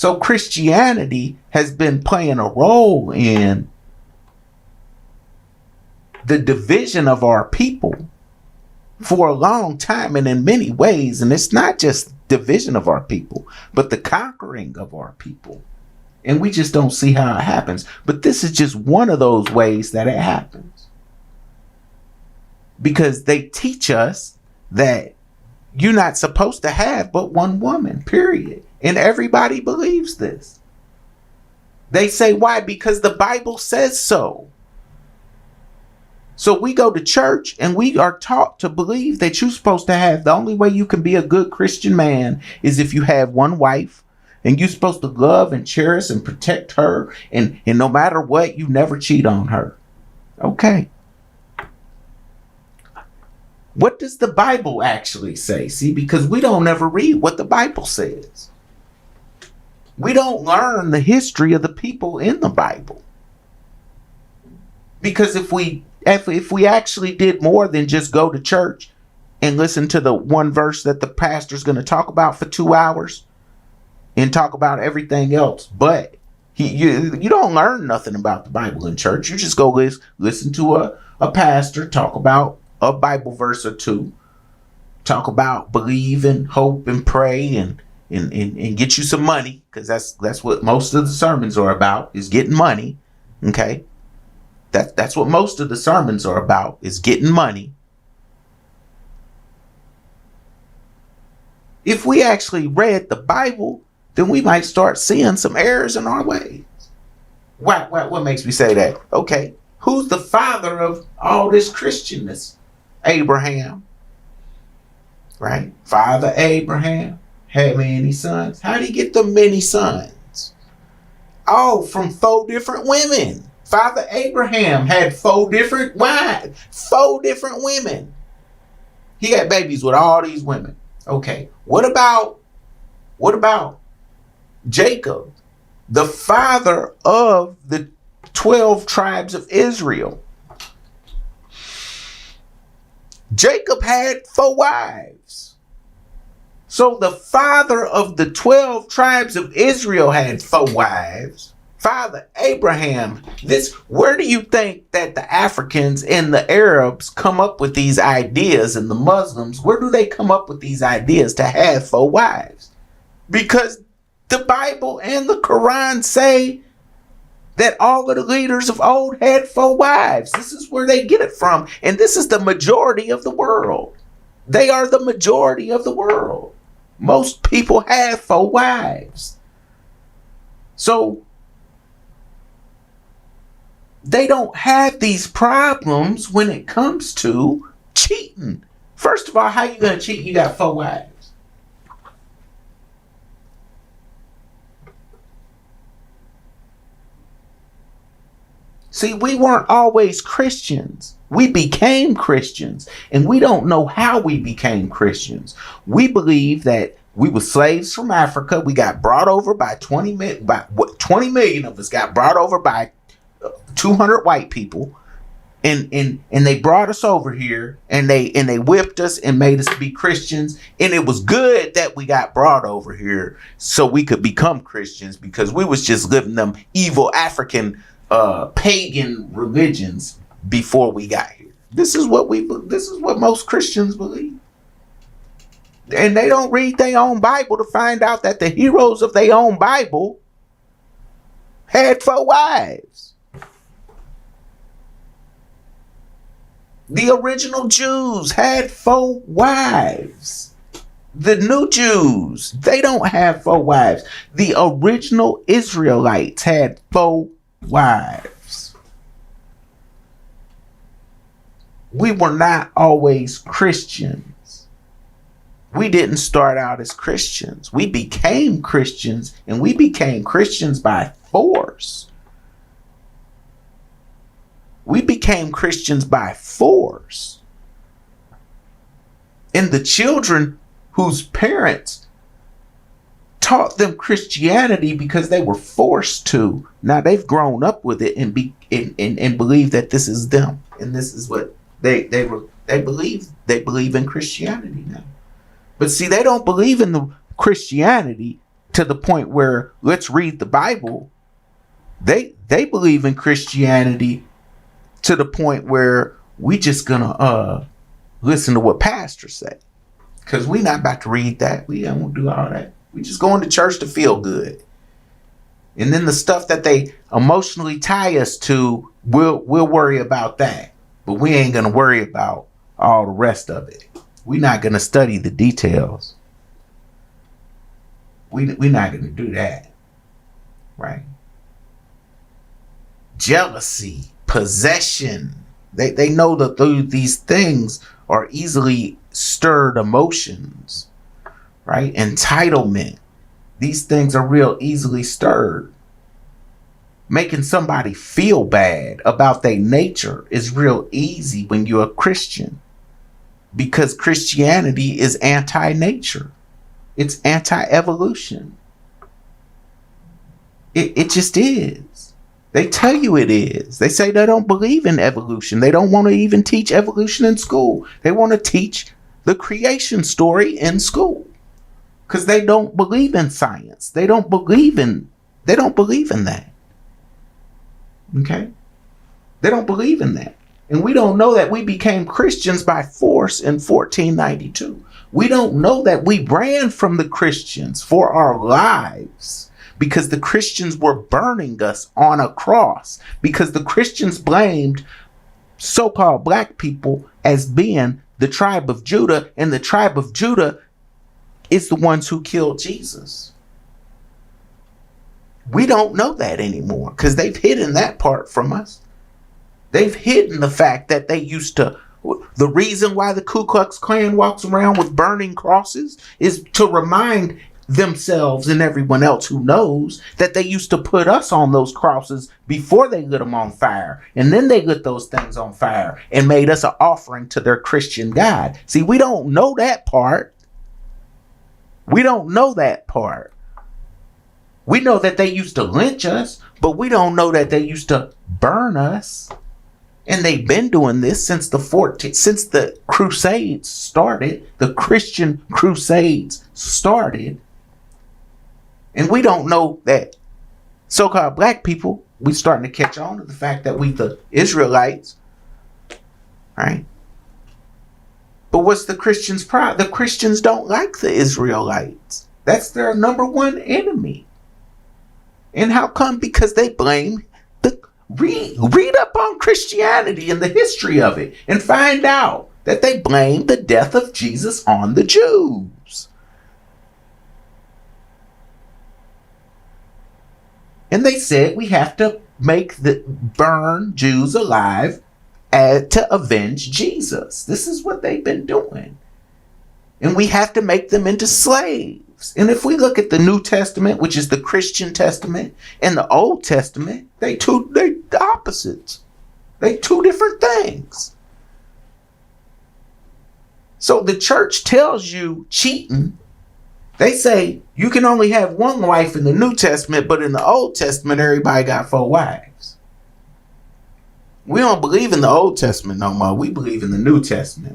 So Christianity has been playing a role in the division of our people for a long time, and in many ways. And it's not just division of our people, but the conquering of our people. And we just don't see how it happens. But this is just one of those ways that it happens. Because they teach us that you're not supposed to have but one woman, period. And everybody believes this. They say, why? Because the Bible says so. So we go to church and we are taught to believe that you're supposed to have, the only way you can be a good Christian man is if you have one wife, and you're supposed to love and cherish and protect her. And no matter what, you never cheat on her. Okay. What does the Bible actually say? See, because we don't ever read what the Bible says. We don't learn the history of the people in the Bible. Because if we actually did more than just go to church and listen to the one verse that the pastor's going to talk about for 2 hours and talk about everything else, but you don't learn nothing about the Bible in church. You just go listen to a pastor talk about a Bible verse or two, talk about believe and hope and pray and get you some money, because that's what most of the sermons are about, is getting money. Okay. That's what most of the sermons are about, is getting money. If we actually read the Bible, then we might start seeing some errors in our ways. What makes me say that? Okay, who's the father of all this Christianness? Abraham. Right? Father Abraham had many sons. How did he get the many sons? Oh, from 4 different women. Father Abraham had 4 different wives, 4 different women. He had babies with all these women. Okay, what about Jacob, the father of the 12 tribes of Israel? Jacob had 4 wives. So the father of the 12 tribes of Israel had 4 wives. Father Abraham, where do you think that the Africans and the Arabs come up with these ideas, and the Muslims, where do they come up with these ideas to have 4 wives? Because the Bible and the Quran say that all of the leaders of old had 4 wives. This is where they get it from. And this is the majority of the world. They are the majority of the world. Most people have 4 wives. So they don't have these problems when it comes to cheating. First of all, how you going to cheat? You got 4 wives. See, we weren't always Christians. We became Christians, and we don't know how we became Christians. We believe that we were slaves from Africa. We got brought over by 20 million of us got brought over by 200 white people, and they brought us over here, and they whipped us and made us be Christians. And it was good that we got brought over here so we could become Christians, because we was just living them evil African pagan religions before we got here. This is what most Christians believe. And they don't read their own Bible to find out that the heroes of their own Bible had 4 wives. The original Jews had 4 wives. The new Jews, they don't have 4 wives. The original Israelites had 4 wives. We were not always Christians. We didn't start out as Christians. We became Christians, and we became Christians by force. We became Christians by force. And the children whose parents taught them Christianity because they were forced to, now they've grown up with it and believe that this is them, and this is what they believe. They believe in Christianity now. But see, they don't believe in the Christianity to the point where let's read the Bible. They believe in Christianity to the point where we just gonna listen to what pastors say. Because we not about to read that. We don't do all that. We just going to church to feel good. And then the stuff that they emotionally tie us to, we'll worry about that. But we ain't gonna worry about all the rest of it. We're not gonna study the details. We're not gonna do that. Right? Jealousy, possession. They know that these things are easily stirred emotions, right? Entitlement. These things are real easily stirred. Making somebody feel bad about their nature is real easy when you're a Christian, because Christianity is anti-nature. It's anti-evolution. It just is. They tell you it is. They say they don't believe in evolution. They don't want to even teach evolution in school. They want to teach the creation story in school because they don't believe in science. They don't believe in that. Okay? They don't believe in that. And we don't know that we became Christians by force in 1492. We don't know that we ran from the Christians for our lives, because the Christians were burning us on a cross, because the Christians blamed so-called black people as being the tribe of Judah, and the tribe of Judah is the ones who killed Jesus. We don't know that anymore because they've hidden that part from us. They've hidden the fact that they used to. The reason why the Ku Klux Klan walks around with burning crosses is to remind themselves and everyone else who knows that they used to put us on those crosses before they lit them on fire, and then they lit those things on fire and made us an offering to their Christian God. See, we don't know that part. We don't know that part. We know that they used to lynch us, but we don't know that they used to burn us. And they've been doing this since the Crusades started. The Christian Crusades started. And we don't know that so-called black people, we starting to catch on to the fact that we the Israelites, right? But what's the Christians' pride? The Christians don't like the Israelites. That's their number one enemy. And how come? Because they blame read up on Christianity and the history of it and find out that they blame the death of Jesus on the Jews. And they said we have to burn Jews alive to avenge Jesus. This is what they've been doing. And we have to make them into slaves. And if we look at the New Testament, which is the Christian Testament, and the Old Testament, they the opposites. They two different things. So the church tells you cheating. They say you can only have one wife in the New Testament, but in the Old Testament, everybody got 4 wives. We don't believe in the Old Testament no more. We believe in the New Testament.